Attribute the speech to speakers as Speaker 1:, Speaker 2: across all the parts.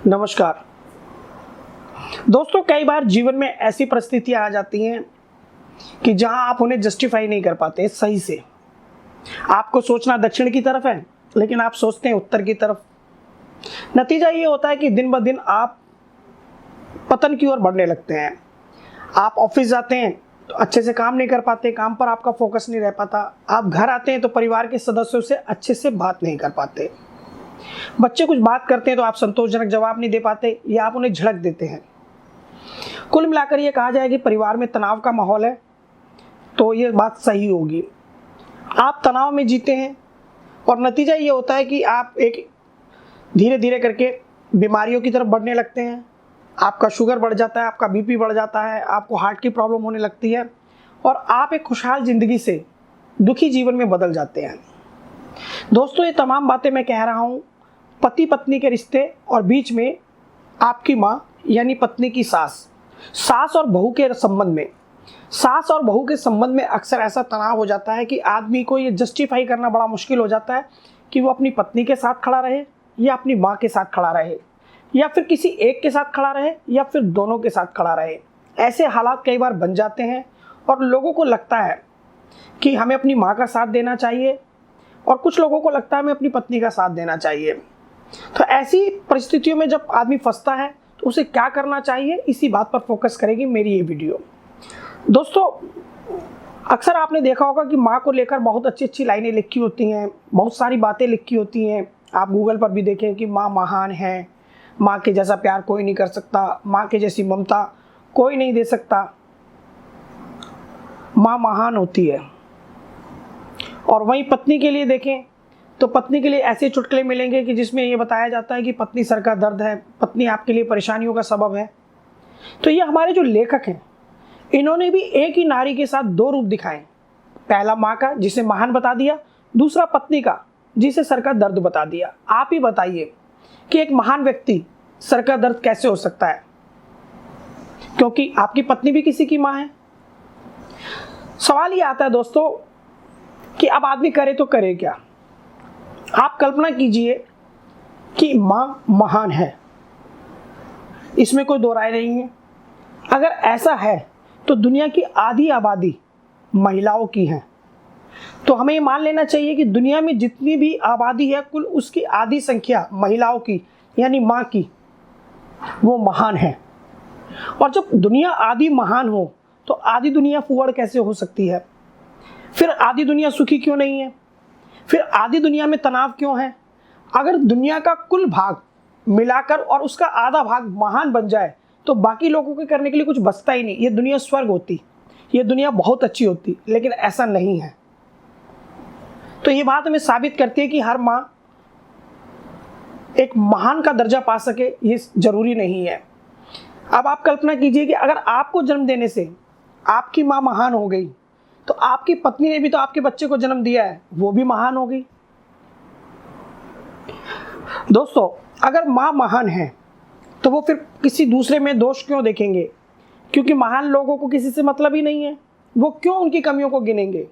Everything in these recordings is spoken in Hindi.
Speaker 1: नमस्कार दोस्तों, कई बार जीवन में ऐसी परिस्थितियां आ जाती हैं कि जहां आप उन्हें जस्टिफाई नहीं कर पाते सही से। आपको सोचना दक्षिण की तरफ है लेकिन आप सोचते हैं उत्तर की तरफ। नतीजा ये होता है कि दिन ब दिन आप पतन की ओर बढ़ने लगते हैं। आप ऑफिस जाते हैं तो अच्छे से काम नहीं कर पाते, काम पर आपका फोकस नहीं रह पाता। आप घर आते हैं तो परिवार के सदस्यों से अच्छे से बात नहीं कर पाते। बच्चे कुछ बात करते हैं तो आप संतोषजनक जवाब नहीं दे पाते या आप उन्हें झिड़क देते हैं। कुल मिलाकर ये कहा जाए कि परिवार में तनाव का माहौल है तो ये बात सही होगी। आप तनाव में जीते हैं और नतीजा ये होता है कि आप एक धीरे धीरे करके बीमारियों की तरफ बढ़ने लगते हैं। आपका शुगर बढ़ जाता है, आपका बीपी बढ़ जाता है, आपको हार्ट की प्रॉब्लम होने लगती है और आप एक खुशहाल ज़िंदगी से दुखी जीवन में बदल जाते हैं। दोस्तों, ये तमाम बातें मैं कह रहा हूँ पति पत्नी के रिश्ते और बीच में आपकी माँ यानी पत्नी की सास और बहू के संबंध में। सास और बहू के संबंध में अक्सर ऐसा तनाव हो जाता है कि आदमी को ये जस्टिफाई करना बड़ा मुश्किल हो जाता है कि वो अपनी पत्नी के साथ खड़ा रहे या अपनी माँ के साथ खड़ा रहे या फिर किसी एक के साथ खड़ा रहे या फिर दोनों के साथ खड़ा रहे। ऐसे हालात कई बार बन जाते हैं और लोगों को लगता है कि हमें अपनी माँ का साथ देना चाहिए और कुछ लोगों को लगता है हमें अपनी पत्नी का साथ देना चाहिए। तो ऐसी परिस्थितियों में जब आदमी फंसता है तो उसे क्या करना चाहिए, इसी बात पर फोकस करेगी मेरी ये वीडियो। दोस्तों, अक्सर आपने देखा होगा कि माँ को लेकर बहुत अच्छी अच्छी लाइनें लिखी होती हैं, बहुत सारी बातें लिखी होती हैं। आप गूगल पर भी देखें कि माँ महान है, माँ के जैसा प्यार कोई नहीं कर सकता, माँ के जैसी ममता कोई नहीं दे सकता, माँ महान होती है। और वहीं पत्नी के लिए देखें तो पत्नी के लिए ऐसे चुटकुले मिलेंगे कि जिसमें ये बताया जाता है कि पत्नी सर का दर्द है, पत्नी आपके लिए परेशानियों का सबब है। तो ये हमारे जो लेखक हैं इन्होंने भी एक ही नारी के साथ दो रूप दिखाए। पहला माँ का जिसे महान बता दिया, दूसरा पत्नी का जिसे सर का दर्द बता दिया। आप ही बताइए कि एक महान व्यक्ति सर का दर्द कैसे हो सकता है, क्योंकि आपकी पत्नी भी किसी की माँ है। सवाल ये आता है दोस्तों कि अब आदमी करे तो करे क्या। आप कल्पना कीजिए कि माँ महान है, इसमें कोई दो राय नहीं है। अगर ऐसा है तो दुनिया की आधी आबादी महिलाओं की है, तो हमें ये मान लेना चाहिए कि दुनिया में जितनी भी आबादी है कुल उसकी आधी संख्या महिलाओं की यानी माँ की, वो महान है। और जब दुनिया आधी महान हो तो आधी दुनिया फुहड़ कैसे हो सकती है? फिर आधी दुनिया सुखी क्यों नहीं है? फिर आधी दुनिया में तनाव क्यों है? अगर दुनिया का कुल भाग मिलाकर और उसका आधा भाग महान बन जाए तो बाकी लोगों के करने के लिए कुछ बचता ही नहीं। ये दुनिया स्वर्ग होती, ये दुनिया बहुत अच्छी होती, लेकिन ऐसा नहीं है। तो ये बात हमें साबित करती है कि हर माँ एक महान का दर्जा पा सके ये जरूरी नहीं है। अब आप कल्पना कीजिए कि अगर आपको जन्म देने से आपकी माँ महान हो गई तो आपकी पत्नी ने भी तो आपके बच्चे को जन्म दिया है, वो भी महान हो गई। दोस्तों, अगर माँ महान है तो वो फिर किसी दूसरे में दोष क्यों देखेंगे? क्योंकि महान लोगों को किसी से मतलब ही नहीं है। वो क्यों उनकी कमियों को गिनेंगे?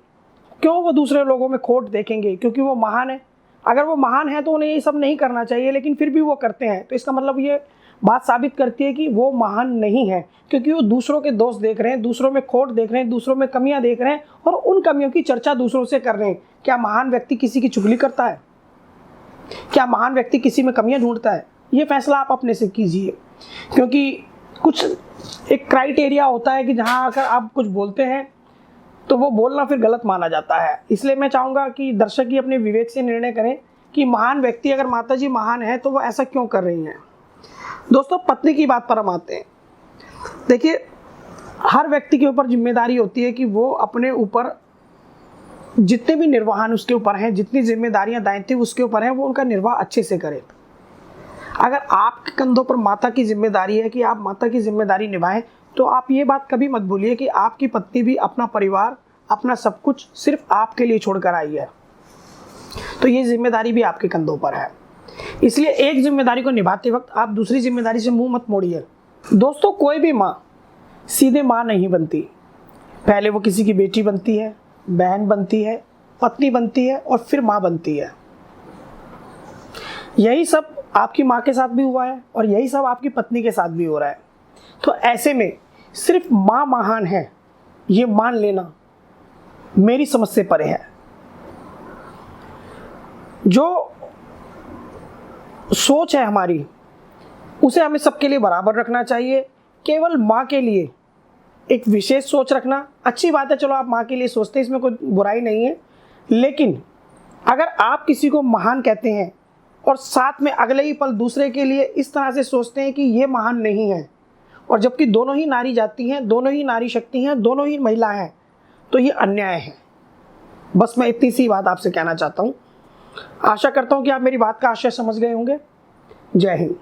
Speaker 1: क्यों वो दूसरे लोगों में खोट देखेंगे? क्योंकि वो महान है। अगर वो महान है तो उन्हें ये सब नहीं करना चाहिए, लेकिन फिर भी वो करते हैं, तो इसका मतलब ये बात साबित करती है कि वो महान नहीं है, क्योंकि वो दूसरों के दोष देख रहे हैं, दूसरों में खोट देख रहे हैं, दूसरों में कमियां देख रहे हैं और उन कमियों की चर्चा दूसरों से कर रहे हैं। क्या महान व्यक्ति किसी की चुगली करता है? क्या महान व्यक्ति किसी में कमियां ढूंढता है? ये फैसला आप अपने से कीजिए, क्योंकि कुछ एक क्राइटेरिया होता है कि जहां अगर आप कुछ बोलते हैं तो वो बोलना फिर गलत माना जाता है। इसलिए मैं चाहूँगा कि दर्शक ही अपने विवेक से निर्णय करें कि महान व्यक्ति अगर माताजी महान है तो वो ऐसा क्यों कर रही हैं। दोस्तों, पत्नी की बात पर हम आते हैं। देखिए, हर व्यक्ति के ऊपर जिम्मेदारी होती है कि वो अपने ऊपर जितने भी निर्वाहन उसके ऊपर हैं, जितनी जिम्मेदारियां दायित्व उसके ऊपर हैं, वो उनका निर्वाह अच्छे से करे। अगर आपके कंधों पर माता की जिम्मेदारी है कि आप माता की जिम्मेदारी निभाएं, तो आप ये बात कभी मत भूलिए कि आपकी पत्नी भी अपना परिवार, अपना सब कुछ सिर्फ आपके लिए छोड़कर आई है। तो ये जिम्मेदारी भी आपके कंधों पर है। इसलिए एक जिम्मेदारी को निभाते वक्त आप दूसरी जिम्मेदारी से मुंह मत मोड़िए। दोस्तों, कोई भी माँ सीधे माँ नहीं बनती। पहले वो किसी की बेटी बनती है, बहन बनती है, पत्नी बनती है और फिर माँ बनती है। यही सब आपकी माँ के साथ भी हुआ है और यही सब आपकी पत्नी के साथ भी हो रहा है। तो ऐसे में सिर्फ माँ महान है ये मान लेना मेरी समझ से परे है। जो सोच है हमारी उसे हमें सबके लिए बराबर रखना चाहिए। केवल माँ के लिए एक विशेष सोच रखना अच्छी बात है, चलो आप माँ के लिए सोचते हैं, इसमें कोई बुराई नहीं है। लेकिन अगर आप किसी को महान कहते हैं और साथ में अगले ही पल दूसरे के लिए इस तरह से सोचते हैं कि ये महान नहीं है, और जबकि दोनों ही नारी जाति हैं, दोनों ही नारी शक्ति हैं, दोनों ही महिला हैं, तो ये अन्याय है। बस मैं इतनी सी बात आपसे कहना चाहता हूँ। आशा करता हूँ कि आप मेरी बात का आशय समझ गए होंगे। जय हिंद।